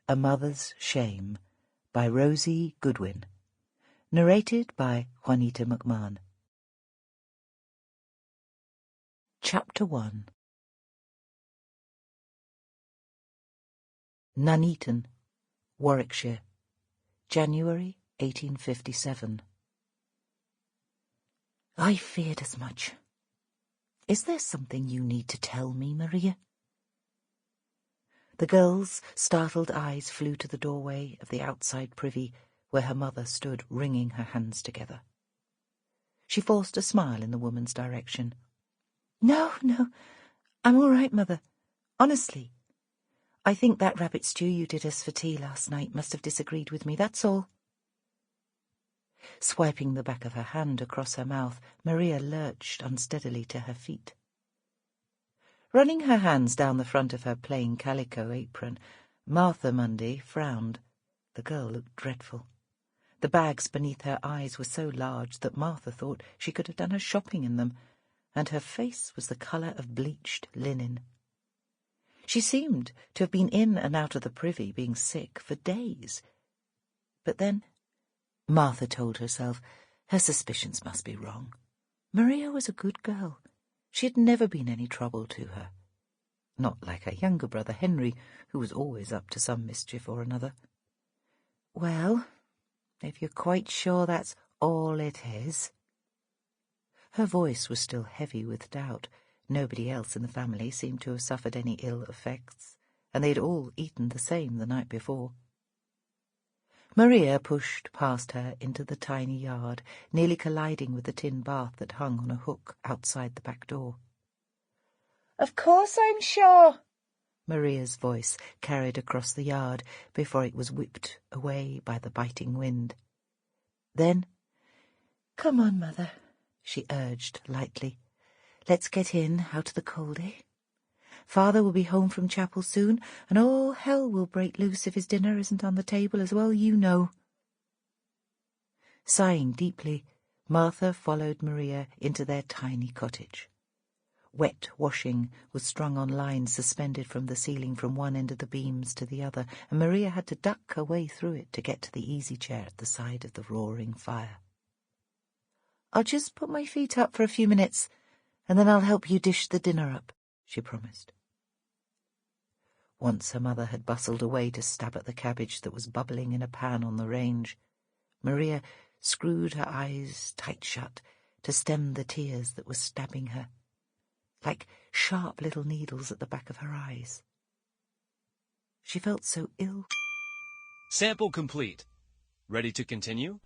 A Mother's Shame by Rosie Goodwin. Narrated by Juanita McMahon. Chapter 1. Nuneaton, Warwickshire, January 1857. I feared as much. Is there something you need to tell me, Maria? The girl's startled eyes flew to the doorway of the outside privy where her mother stood wringing her hands together. She forced a smile in the woman's direction. No, I'm all right, Mother. Honestly. I think that rabbit stew you did us for tea last night must have disagreed with me, that's all. Swiping the back of her hand across her mouth, Maria lurched unsteadily to her feet. Running her hands down the front of her plain calico apron, Martha Mundy frowned. The girl looked dreadful. The bags beneath her eyes were so large that Martha thought she could have done her shopping in them, and her face was the colour of bleached linen. She seemed to have been in and out of the privy, being sick, for days. But then, Martha told herself, her suspicions must be wrong. Maria was a good girl. She had never been any trouble to her. Not like her younger brother Henry, who was always up to some mischief or another. Well, if you're quite sure that's all it is. Her voice was still heavy with doubt. Nobody else in the family seemed to have suffered any ill effects, and they'd all eaten the same the night before. Maria pushed past her into the tiny yard, nearly colliding with the tin bath that hung on a hook outside the back door. Of course I'm sure, Maria's voice carried across the yard before it was whipped away by the biting wind. Then, come on, Mother, she urged lightly. Let's get in out of the cold, eh? Father will be home from chapel soon, and all hell will break loose if his dinner isn't on the table as well you know. Sighing deeply, Martha followed Maria into their tiny cottage. Wet washing was strung on lines suspended from the ceiling from one end of the beams to the other, and Maria had to duck her way through it to get to the easy chair at the side of the roaring fire. I'll just put my feet up for a few minutes, and then I'll help you dish the dinner up, she promised. Once her mother had bustled away to stab at the cabbage that was bubbling in a pan on the range, Maria screwed her eyes tight shut to stem the tears that were stabbing her, like sharp little needles at the back of her eyes. She felt so ill. Sample complete. Ready to continue?